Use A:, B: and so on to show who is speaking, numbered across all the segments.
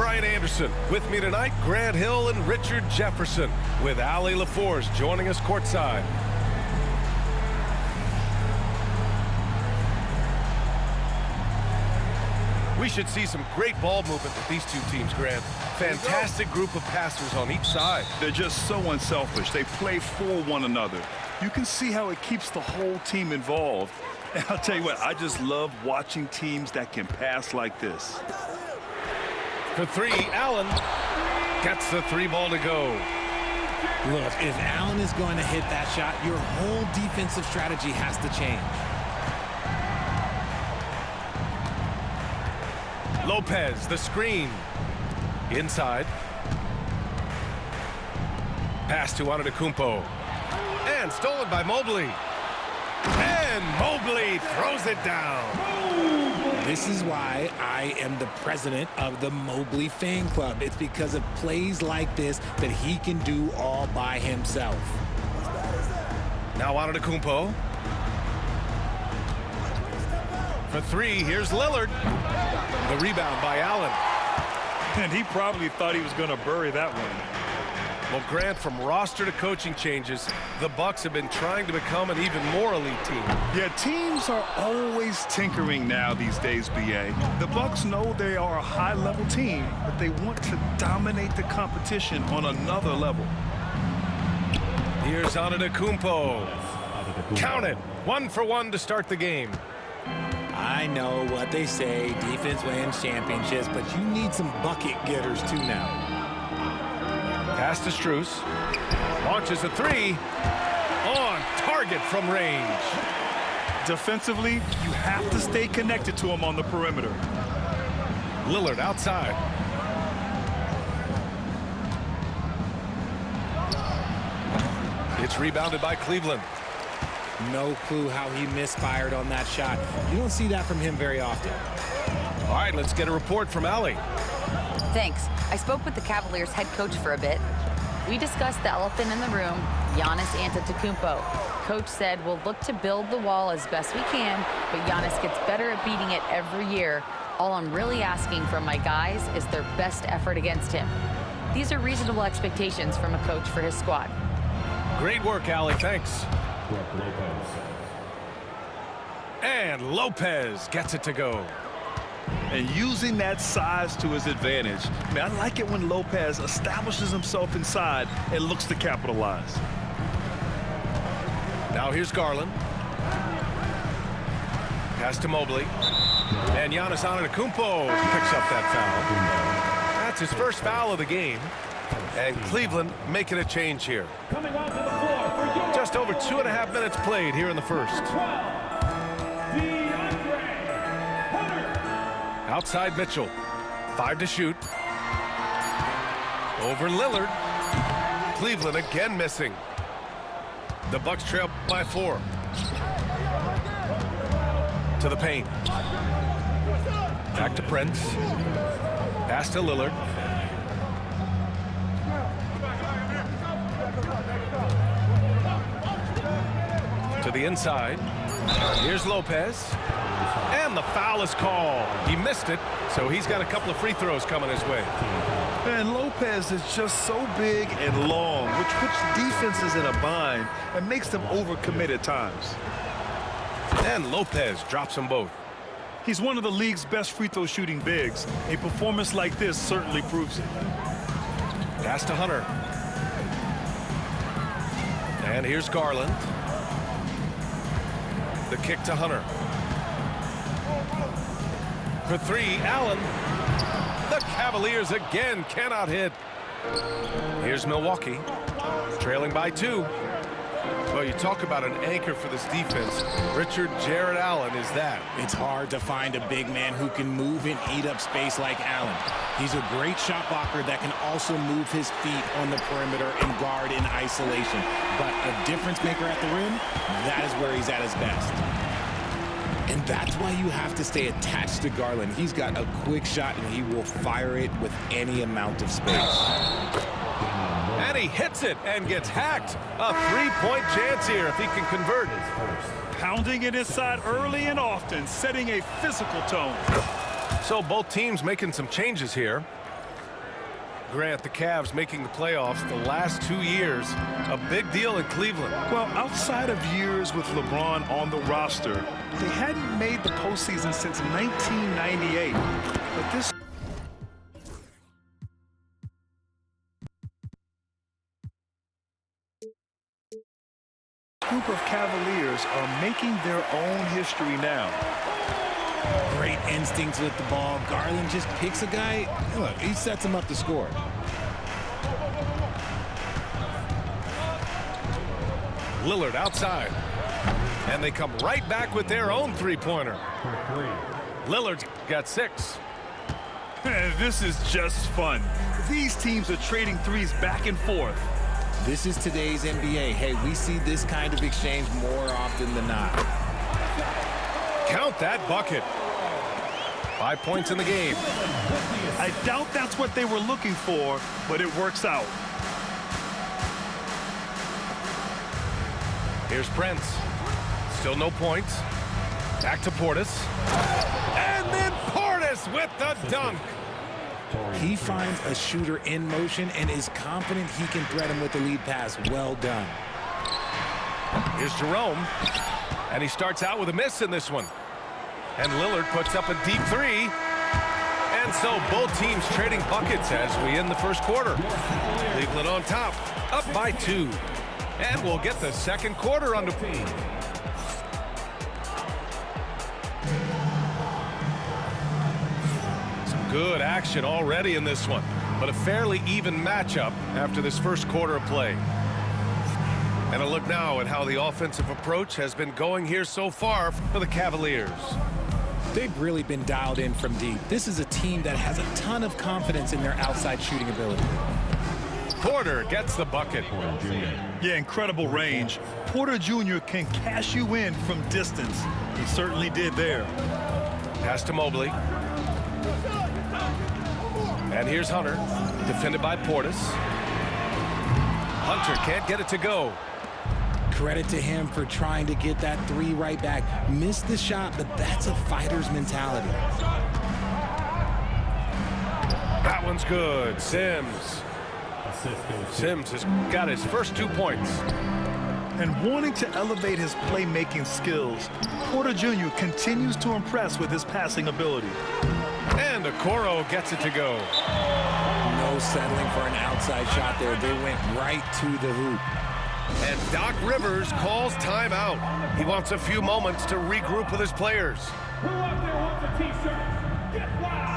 A: Brian Anderson. With me tonight, Grant Hill and Richard Jefferson, with Allie LaForce joining us courtside. We should see some great ball movement with these two teams, Grant. Fantastic group of passers on each side.
B: They're just so unselfish. They play for one another. You can see how it keeps the whole team involved. And I'll tell you what, I just love watching teams that can pass like this.
A: For three, Allen gets the three ball to go.
C: Look, if Allen is going to hit that shot, your whole defensive strategy has to change.
A: Lopez, the screen. Inside. Pass to Antetokounmpo. And stolen by Mobley. And Mobley throws it down.
C: This is why I am the president of the Mobley fan club. It's because of plays like this that he can do all by himself.
A: Now Antetokounmpo. For three, here's Lillard. The rebound by Allen.
B: And he probably thought he was going to bury that one.
A: Well, Grant, from roster to coaching changes, the Bucks have been trying to become an even more elite team.
B: Yeah, teams are always tinkering now these days, B.A. The Bucks know they are a high-level team, but they want to dominate the competition on another level.
A: Here's Antetokounmpo. Count it. 1 for 1 to start the game.
C: I know what they say, defense wins championships, but you need some bucket getters too now.
A: Pass to Strus. Launches a three. On target from range.
B: Defensively, you have to stay connected to him on the perimeter.
A: Lillard outside. It's rebounded by Cleveland.
C: No clue how he misfired on that shot. You don't see that from him very often.
A: All right, let's get a report from Allie.
D: Thanks. I spoke with the Cavaliers head coach for a bit. We discussed the elephant in the room, Giannis Antetokounmpo. Coach said we'll look to build the wall as best we can, but Giannis gets better at beating it every year. All I'm really asking from my guys is their best effort against him. These are reasonable expectations from a coach for his squad.
A: Great work, Allie. Thanks. And Lopez gets it to go.
B: And using that size to his advantage. Man, I like it when Lopez establishes himself inside and looks to capitalize.
A: Now here's Garland. Pass to Mobley. And Giannis Antetokounmpo picks up that foul. That's his first foul of the game. And Cleveland making a change here. Just over 2.5 minutes played here in the first. Outside Mitchell. 5 to shoot. Over Lillard. Cleveland again missing. The Bucks trail by 4. To the paint. Back to Prince. Pass to Lillard. To the inside. Here's Lopez. And the foul is called. He missed it, so he's got a couple of free throws coming his way.
B: And Lopez is just so big and long, which puts defenses in a bind and makes them overcommit at times.
A: And Lopez drops them both.
B: He's one of the league's best free throw shooting bigs. A performance like this certainly proves it.
A: Pass to Hunter. And here's Garland. The kick to Hunter. For three, Allen. The Cavaliers again cannot hit. Here's Milwaukee, trailing by 2. Well, you talk about an anchor for this defense. Richard Jarrett Allen is that.
C: It's hard to find a big man who can move and eat up space like Allen. He's a great shot blocker that can also move his feet on the perimeter and guard in isolation. But a difference maker at the rim, that is where he's at his best. And that's why you have to stay attached to Garland. He's got a quick shot, and he will fire it with any amount of space.
A: And he hits it and gets hacked. A 3-point chance here if he can convert.
B: Pounding it inside early and often, setting a physical tone.
A: So both teams making some changes here. Grant, the Cavs making the playoffs the last 2 years, a big deal in Cleveland.
B: Well, outside of years with LeBron on the roster, they hadn't made the postseason since 1998. But this group of Cavaliers are making their own history now.
C: Great instincts with the ball. Garland just picks a guy. Look, he sets him up to score.
A: Lillard outside. And they come right back with their own three-pointer. Lillard's got 6.
B: This is just fun. These teams are trading threes back and forth.
C: This is today's NBA. Hey, we see this kind of exchange more often than not.
A: Count that bucket. 5 points in the game.
B: I doubt that's what they were looking for, but it works out.
A: Here's Prince. Still no points. Back to Portis. And then Portis with the dunk.
C: He finds a shooter in motion and is confident he can thread him with the lead pass. Well done.
A: Here's Jerome. And he starts out with a miss in this one. And Lillard puts up a deep 3. And so both teams trading buckets as we end the first quarter. Cleveland on top, up by 2. And we'll get the second quarter underway. Some good action already in this one, but a fairly even matchup after this first quarter of play. And a look now at how the offensive approach has been going here so far for the Cavaliers.
C: They've really been dialed in from deep. This is a team that has a ton of confidence in their outside shooting ability.
A: Porter gets the bucket.
B: Yeah, incredible range. Porter Jr. can cash you in from distance. He certainly did there.
A: Pass to Mobley. And here's Hunter, defended by Portis. Hunter can't get it to go.
C: Credit to him for trying to get that 3 right back. Missed the shot, but that's a fighter's mentality.
A: That one's good. Sims has got his first 2 points.
B: And wanting to elevate his playmaking skills, Porter Jr. continues to impress with his passing ability.
A: And Okoro gets it to go.
C: No settling for an outside shot there. They went right to the hoop.
A: And Doc Rivers calls timeout. He wants a few moments to regroup with his players.
E: Who out there wants a t-shirt? Get wild!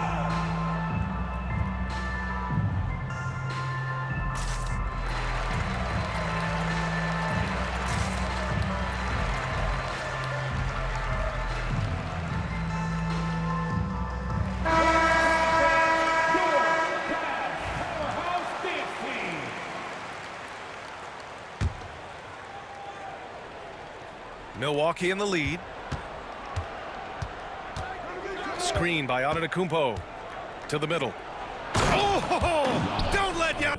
A: Milwaukee in the lead. Screen by Antetokounmpo to the middle. Oh, don't let you.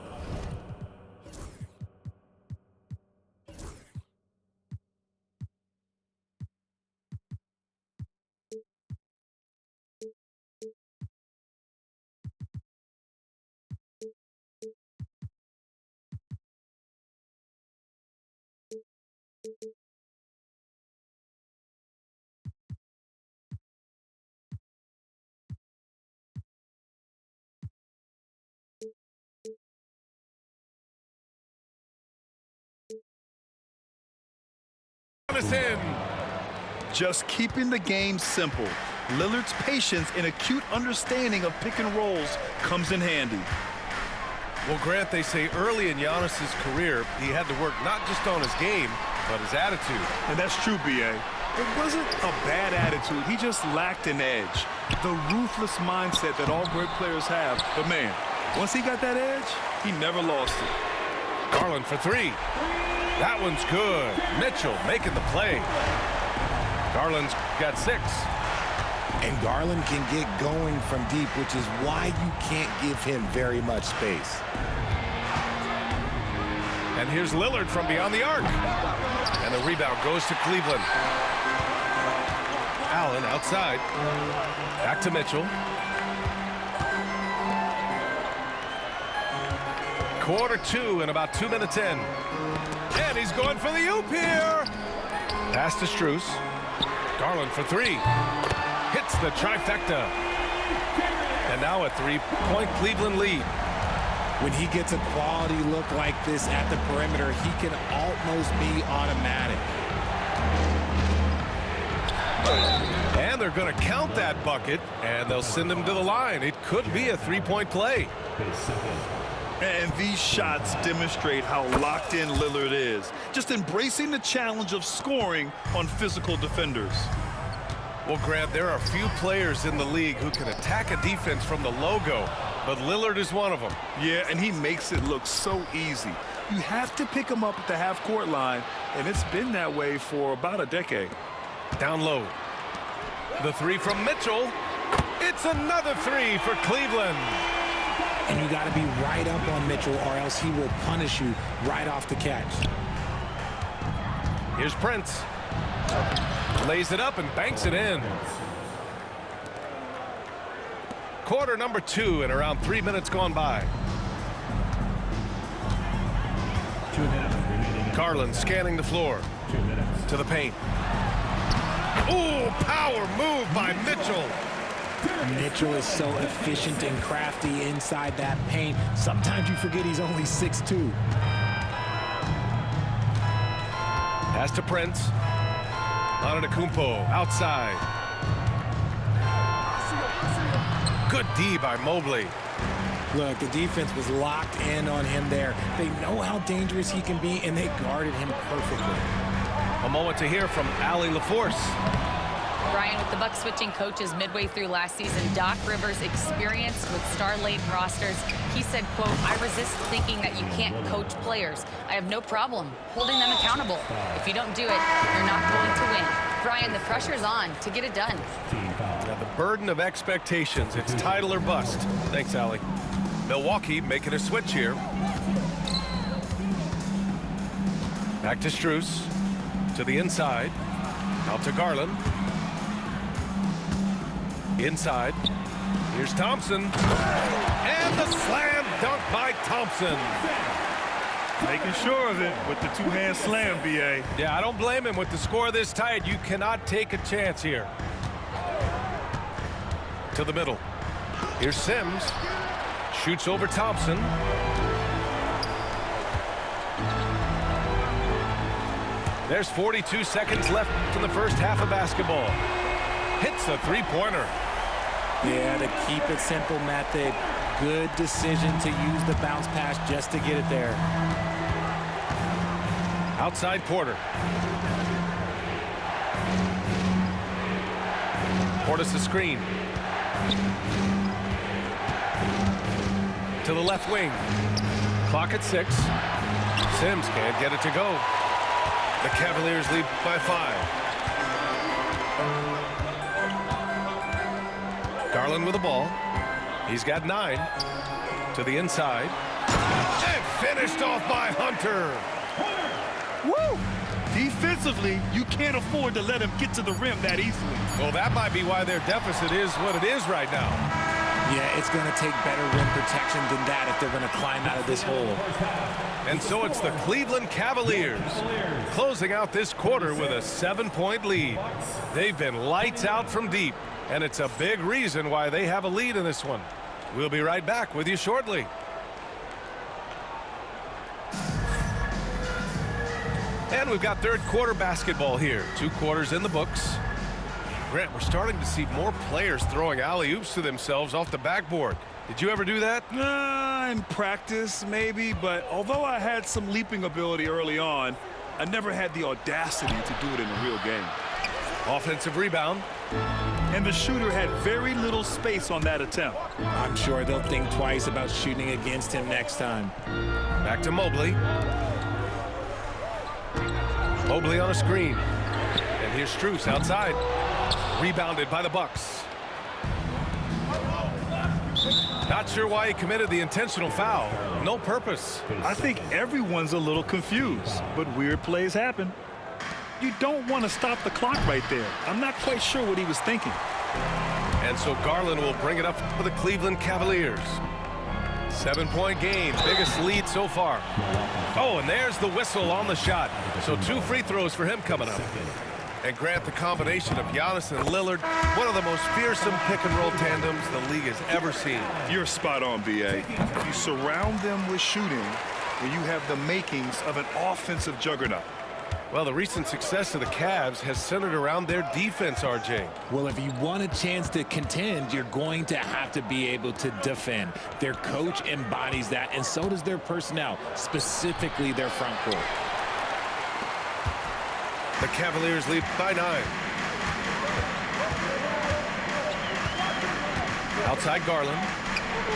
A: In.
B: Just keeping the game simple. Lillard's patience and acute understanding of pick and rolls comes in handy.
A: Well, Grant, they say early in Giannis's career, he had to work not just on his game, but his attitude.
B: And that's true, B.A. It wasn't a bad attitude. He just lacked an edge. The ruthless mindset that all great players have. But, man, once he got that edge, he never lost it.
A: Garland for 3. That one's good. Mitchell making the play. Garland's got 6.
C: And Garland can get going from deep, which is why you can't give him very much space.
A: And here's Lillard from beyond the arc. And the rebound goes to Cleveland. Allen outside. Back to Mitchell. Quarter 2 and about 2 minutes in. And he's going for the oop here. Pass to Strus. Garland for 3. Hits the trifecta. And now a 3-point Cleveland lead.
C: When he gets a quality look like this at the perimeter, he can almost be automatic.
A: And they're going to count that bucket, and they'll send him to the line. It could be a 3-point play.
B: And these shots demonstrate how locked in Lillard is. Just embracing the challenge of scoring on physical defenders.
A: Well, Grant, there are few players in the league who can attack a defense from the logo, but Lillard is one of them.
B: Yeah, and he makes it look so easy. You have to pick him up at the half-court line, and it's been that way for about a decade.
A: Down low. The 3 from Mitchell. It's another 3 for Cleveland.
C: And you got to be right up on Mitchell, or else he will punish you right off the catch.
A: Here's Prince. Lays it up and banks it in. Quarter number 2 and around 3 minutes gone by. Garland scanning the floor. To the paint. Ooh, power move by Mitchell.
C: Mitchell is so efficient and crafty inside that paint. Sometimes you forget he's only 6'2".
A: Pass to Prince. Antetokounmpo outside. Good D by Mobley.
C: Look, the defense was locked in on him there. They know how dangerous he can be, and they guarded him perfectly.
A: A moment to hear from Allie LaForce.
D: Brian, with the Bucks switching coaches midway through last season, Doc Rivers' experience with star-laden rosters, he said, quote, "I resist thinking that you can't coach players. I have no problem holding them accountable. If you don't do it, you're not going to win." Brian, the pressure's on to get it done.
A: Now the burden of expectations. It's title or bust. Thanks, Allie. Milwaukee making a switch here. Back to Strus. To the inside. Out to Garland. Inside. Here's Thompson. And the slam dunk by Thompson.
B: Making sure of it with the two-hand slam, B.A.
A: Yeah, I don't blame him. With the score this tight, you cannot take a chance here. To the middle. Here's Sims. Shoots over Thompson. There's 42 seconds left in the first half of basketball. Hits a three-pointer.
C: Yeah, the keep it simple method. Good decision to use the bounce pass just to get it there.
A: Outside Porter. Portis the screen. To the left wing. Clock at 6. Sims can't get it to go. The Cavaliers lead by 5. Garland with the ball. He's got 9. To the inside. And finished off by Hunter.
B: Woo! Defensively, you can't afford to let him get to the rim that easily.
A: Well, that might be why their deficit is what it is right now.
C: Yeah, it's going to take better rim protection than that if they're going to climb out of this hole.
A: And so it's the Cleveland Cavaliers closing out this quarter with a 7-point lead. They've been lights out from deep, and it's a big reason why they have a lead in this one. We'll be right back with you shortly. And we've got third quarter basketball here. 2 quarters in the books. Grant, we're starting to see more players throwing alley-oops to themselves off the backboard. Did you ever do that?
B: In practice, maybe, but although I had some leaping ability early on, I never had the audacity to do it in a real game.
A: Offensive rebound.
B: And the shooter had very little space on that attempt.
C: I'm sure they'll think twice about shooting against him next time.
A: Back to Mobley. Mobley on a screen. And here's Strus outside. Rebounded by the Bucks. Not sure why he committed the intentional foul. No purpose.
B: I think everyone's a little confused, but weird plays happen. You don't want to stop the clock right there. I'm not quite sure what he was thinking.
A: And so Garland will bring it up for the Cleveland Cavaliers. 7-point game, biggest lead so far. Oh, and there's the whistle on the shot. So 2 free throws for him coming up. And Grant, the combination of Giannis and Lillard, one of the most fearsome pick-and-roll tandems the league has ever seen.
B: You're spot on, B.A. You surround them with shooting, and you have the makings of an offensive juggernaut.
A: Well, the recent success of the Cavs has centered around their defense, RJ.
C: Well, if you want a chance to contend, you're going to have to be able to defend. Their coach embodies that, and so does their personnel, specifically their front court.
A: The Cavaliers lead by 9. Outside Garland.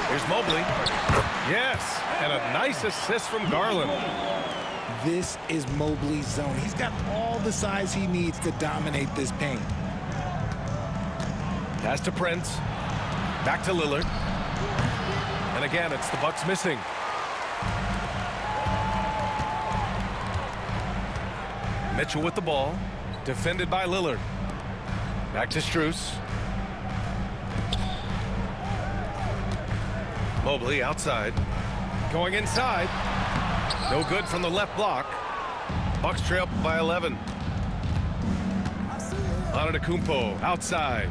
A: Here's Mobley. Yes, and a nice assist from Garland.
C: This is Mobley's zone. He's got all the size he needs to dominate this paint.
A: Pass to Prince. Back to Lillard. And again, it's the Bucks missing. Mitchell with the ball. Defended by Lillard. Back to Strus. Mobley outside. Going inside. No good from the left block. Bucks trail by 11. Antetokounmpo outside.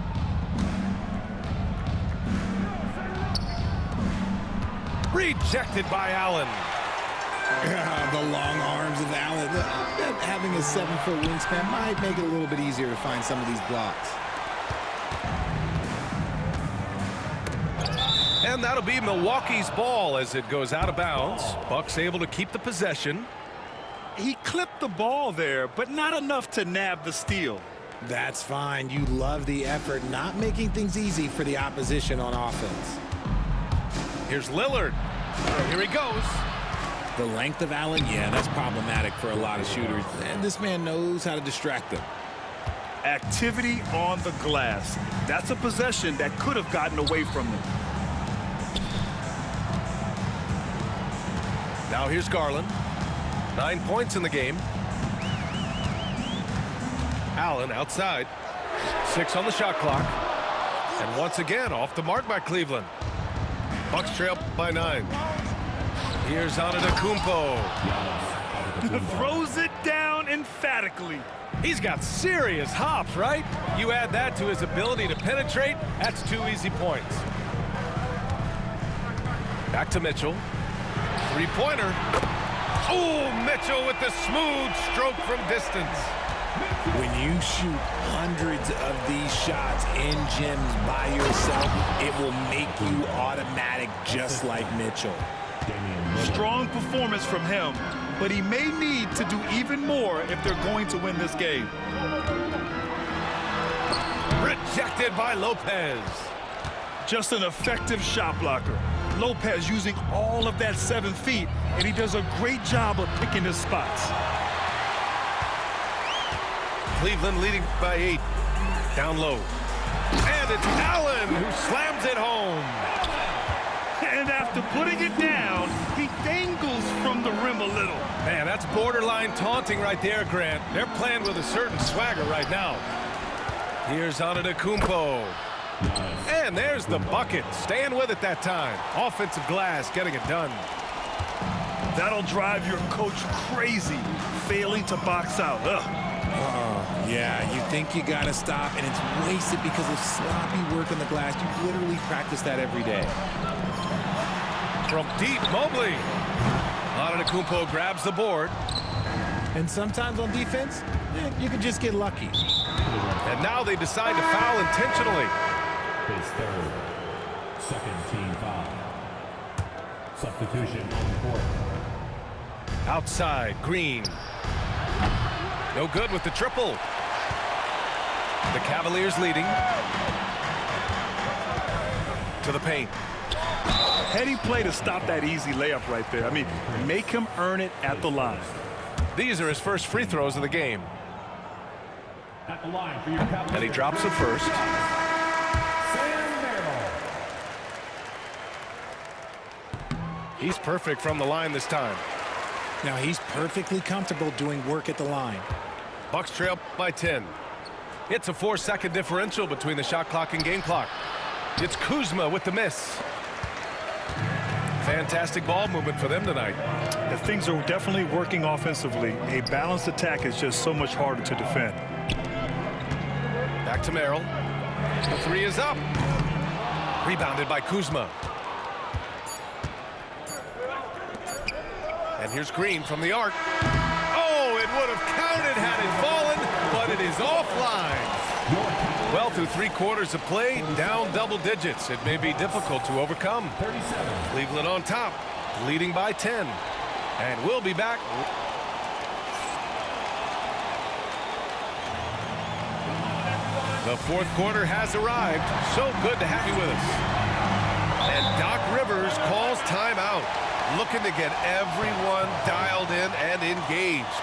A: Rejected by Allen.
C: The long arms of Allen. Having a 7-foot wingspan might make it a little bit easier to find some of these blocks.
A: And that'll be Milwaukee's ball as it goes out of bounds. Bucks able to keep the possession.
B: He clipped the ball there, but not enough to nab the steal.
C: That's fine. You love the effort, not making things easy for the opposition on offense.
A: Here's Lillard. Here he goes.
C: The length of Allen, yeah, that's problematic for a lot of shooters. And this man knows how to distract them.
B: Activity on the glass. That's a possession that could have gotten away from them.
A: Now here's Garland. 9 points in the game. Allen outside. 6 on the shot clock. And once again off the mark by Cleveland. Bucks trail by 9. Here's Antetokounmpo.
B: Throws it down emphatically.
A: He's got serious hops, right? You add that to his ability to penetrate, that's 2 easy points. Back to Mitchell. 3-pointer. Oh, Mitchell with the smooth stroke from distance.
C: When you shoot hundreds of these shots in gyms by yourself, it will make you automatic just like Mitchell.
B: Strong performance from him, but he may need to do even more if they're going to win this game.
A: Rejected by Lopez.
B: Just an effective shot blocker. Lopez using all of that 7 feet, and he does a great job of picking his spots.
A: Cleveland leading by 8. Down low. And it's Allen who slams it home.
B: And after putting it down, he dangles from the rim a little.
A: Man, that's borderline taunting right there, Grant. They're playing with a certain swagger right now. Here's Antetokounmpo. And there's the bucket. Staying with it that time. Offensive glass getting it done.
B: That'll drive your coach crazy, failing to box out.
C: Yeah, you think you got to stop, and it's wasted because of sloppy work on the glass. You literally practice that every day.
A: From deep, Mobley. Antetokounmpo grabs the board.
C: And sometimes on defense, you can just get lucky.
A: And now they decide to foul intentionally.
E: His third. Second team foul. Substitution on the court.
A: Outside, Green. No good with the triple. The Cavaliers leading. To the paint.
B: Heady play to stop that easy layup right there. I mean, make him earn it at the line.
A: These are his first free throws of the game.
E: At the line for your Cavaliers.
A: And he drops it first.
E: Sam Merrill.
A: He's perfect from the line this time.
C: Now he's perfectly comfortable doing work at the line.
A: Bucks trail by 10. It's a 4-second differential between the shot clock and game clock. It's Kuzma with the miss. Fantastic ball movement for them tonight.
B: If things are definitely working offensively, a balanced attack is just so much harder to defend.
A: Back to Merrill. The three is up. Rebounded by Kuzma. And here's Green from the arc. Oh, it would have counted had it fallen, but it is offline. Well, through 3 quarters of play, down double digits. It may be difficult to overcome. Cleveland on top, leading by 10. And we'll be back. The 4th quarter has arrived. So good to have you with us. And Doc Rivers calls timeout, looking to get everyone dialed in and engaged.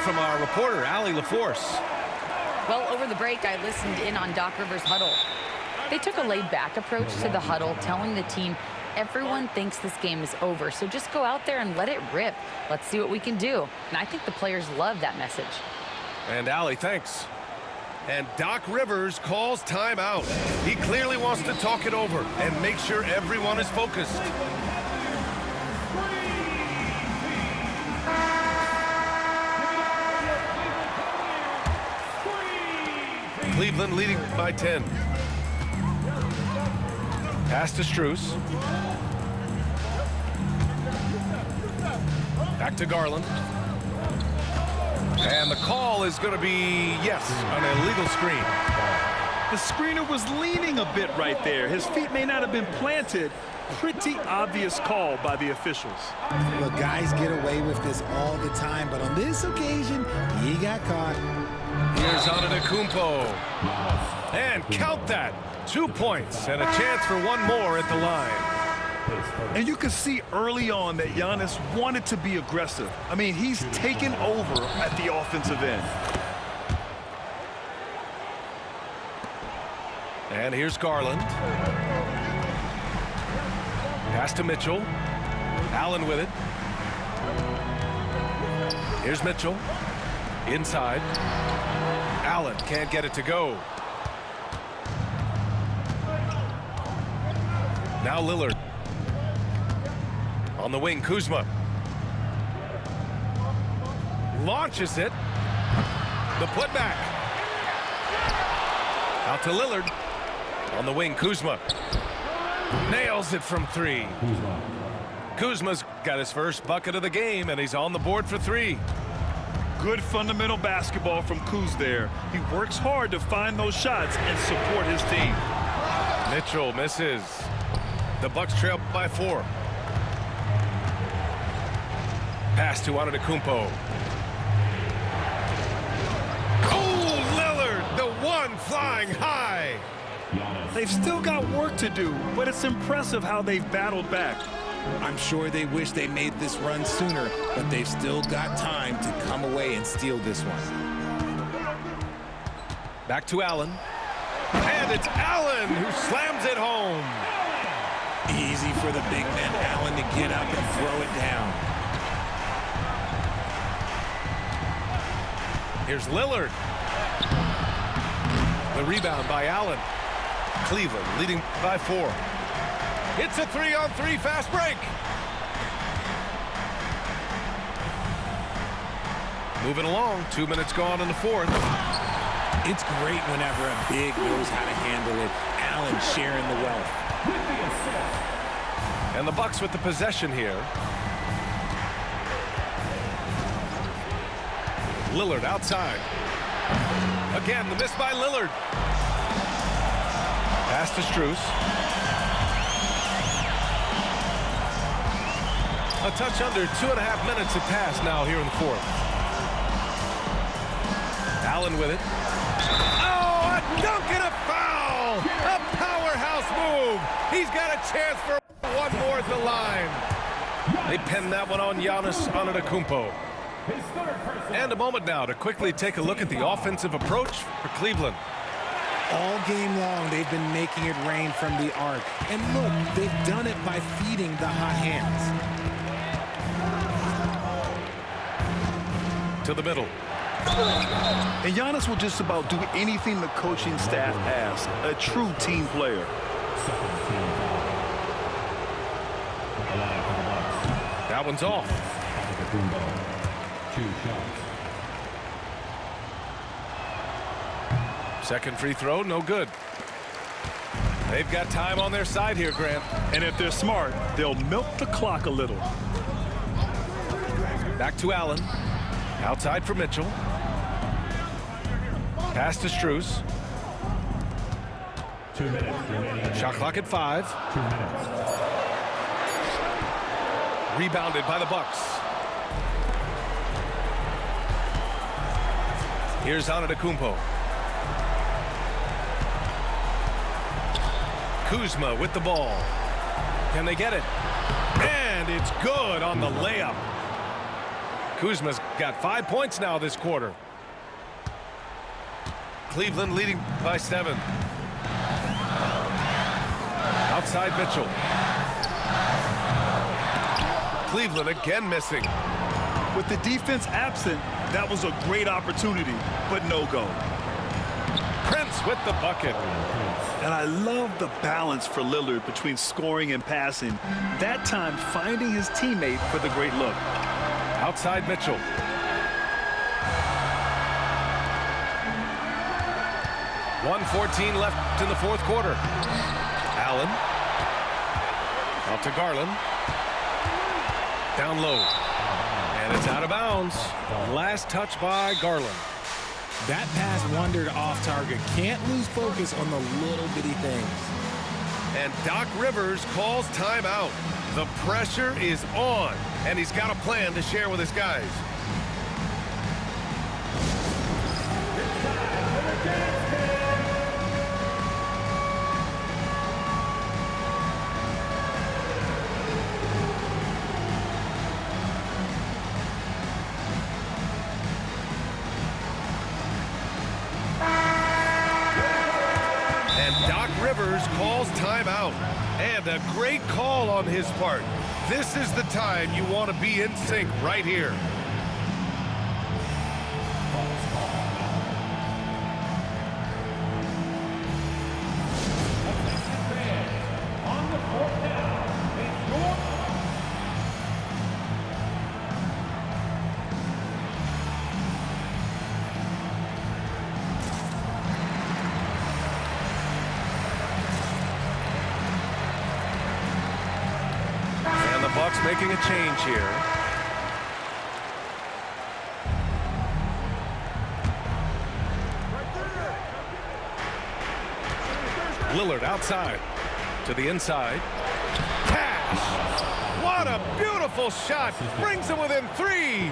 A: From our reporter, Allie LaForce.
D: Well, over the break, I listened in on Doc Rivers' huddle. They took a laid-back approach to the huddle, telling the team everyone thinks this game is over, so just go out there and let it rip. Let's see what we can do. And I think the players love that message.
A: And Allie, thanks. And Doc Rivers calls timeout. He clearly wants to talk it over and make sure everyone is focused. Cleveland leading by 10. Pass to Strus. Back to Garland. And the call is going to be, yes, an illegal screen.
B: The screener was leaning a bit right there. His feet may not have been planted. Pretty obvious call by the officials.
C: Look, guys get away with this all the time, but on this occasion, he got caught.
A: Here's Antetokounmpo. And count that. 2 points and a chance for one more at the line.
B: And you can see early on that Giannis wanted to be aggressive. I mean, he's taken over at the offensive end.
A: And here's Garland. Pass to Mitchell. Allen with it. Here's Mitchell. Inside. Allen can't get it to go. Now Lillard. On the wing, Kuzma. Launches it. The putback. Out to Lillard. On the wing, Kuzma. Nails it from 3. Kuzma's got his first bucket of the game, and he's on the board for 3.
B: Good fundamental basketball from Kuz there. He works hard to find those shots and support his team.
A: Mitchell misses. The Bucks trail by 4. Pass to Antetokounmpo. Oh, Lillard, the one flying high.
B: They've still got work to do, but it's impressive how they've battled back.
C: I'm sure they wish they made this run sooner, but they've still got time to come away and steal this one.
A: Back to Allen. And it's Allen who slams it home.
C: Easy for the big man Allen to get up and throw it down.
A: Here's Lillard. The rebound by Allen. Cleveland leading by 4. It's a 3-on-3 fast break. Moving along, 2 minutes gone in the 4th.
C: It's great whenever a big knows how to handle it. Allen sharing the wealth.
A: And the Bucks with the possession here. Lillard outside. Again, the miss by Lillard. Pass to Strus. A touch under 2.5 minutes have passed now here in the 4th. Allen with it. Oh, a dunk and a foul! A powerhouse move. He's got a chance for one more at the line. They pinned that one on Giannis Antetokounmpo. And a moment now to quickly take a look at the offensive approach for Cleveland.
C: All game long, they've been making it rain from the arc. And look, they've done it by feeding the hot hands.
A: To the middle.
B: And Giannis will just about do anything the coaching staff asks. A true team player.
E: Second team foul. At the line for the Bucks.
A: That one's off.
E: Antetokounmpo. 2 shots.
A: Second free throw, no good. They've got time on their side here, Grant.
B: And if they're smart, they'll milk the clock a little.
A: Back to Allen. Outside for Mitchell. Pass to Strus.
E: 2 minutes remaining.
A: Shot clock at 5.
E: 2 minutes.
A: Rebounded by the Bucks. Here's Antetokounmpo. Kuzma with the ball. Can they get it? And it's good on the layup. Kuzma's got 5 points now this quarter. Cleveland leading by 7. Outside Mitchell. Cleveland again missing.
B: With the defense absent, that was a great opportunity, but no go.
A: Prince with the bucket.
B: And I love the balance for Lillard between scoring and passing. That time finding his teammate for the great look.
A: Outside Mitchell. .114 left in the fourth quarter. Allen. Out to Garland. Down low. And it's out of bounds. Last touch by Garland.
C: That pass wandered off target. Can't lose focus on the little bitty things.
A: And Doc Rivers calls timeout. The pressure is on, and he's got a plan to share with his guys. Doc Rivers calls timeout, and a great call on his part. This is the time you want to be in sync right here.
E: On the fourth down, it's your
A: Bucks making a change here. Lillard outside to the inside. Cash! What a beautiful shot! Brings him within 3.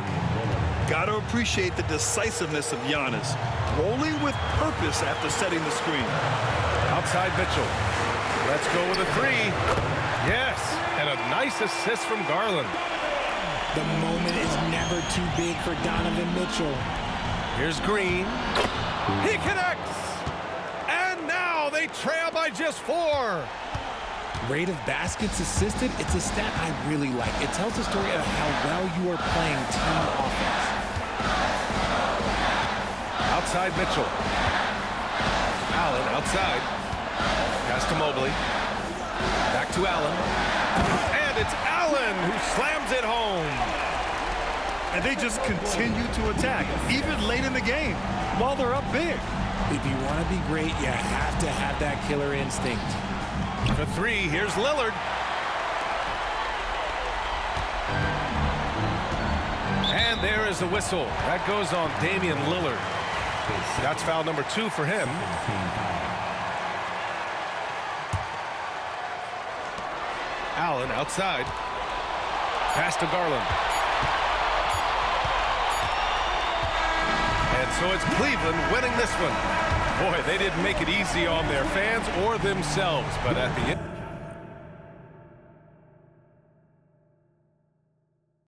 B: Gotta appreciate the decisiveness of Giannis. Rolling with purpose after setting the screen.
A: Outside Mitchell. Let's go with a 3. Yes, and a nice assist from Garland.
C: The moment is never too big for Donovan Mitchell.
A: Here's Green. He connects! And now they trail by just 4.
C: Rate of baskets assisted, it's a stat I really like. It tells the story of how well you are playing team offense.
A: Outside Mitchell. Allen outside. Pass to Mobley. Back to Allen. And it's Allen who slams it home.
B: And they just continue to attack, even late in the game, while they're up big.
C: If you want to be great, you have to have that killer instinct.
A: For 3, here's Lillard. And there is the whistle. That goes on Damian Lillard. That's foul number 2 for him. Allen outside. Pass to Garland. And so it's Cleveland winning this one. Boy, they didn't make it easy on their fans or themselves, but at the end.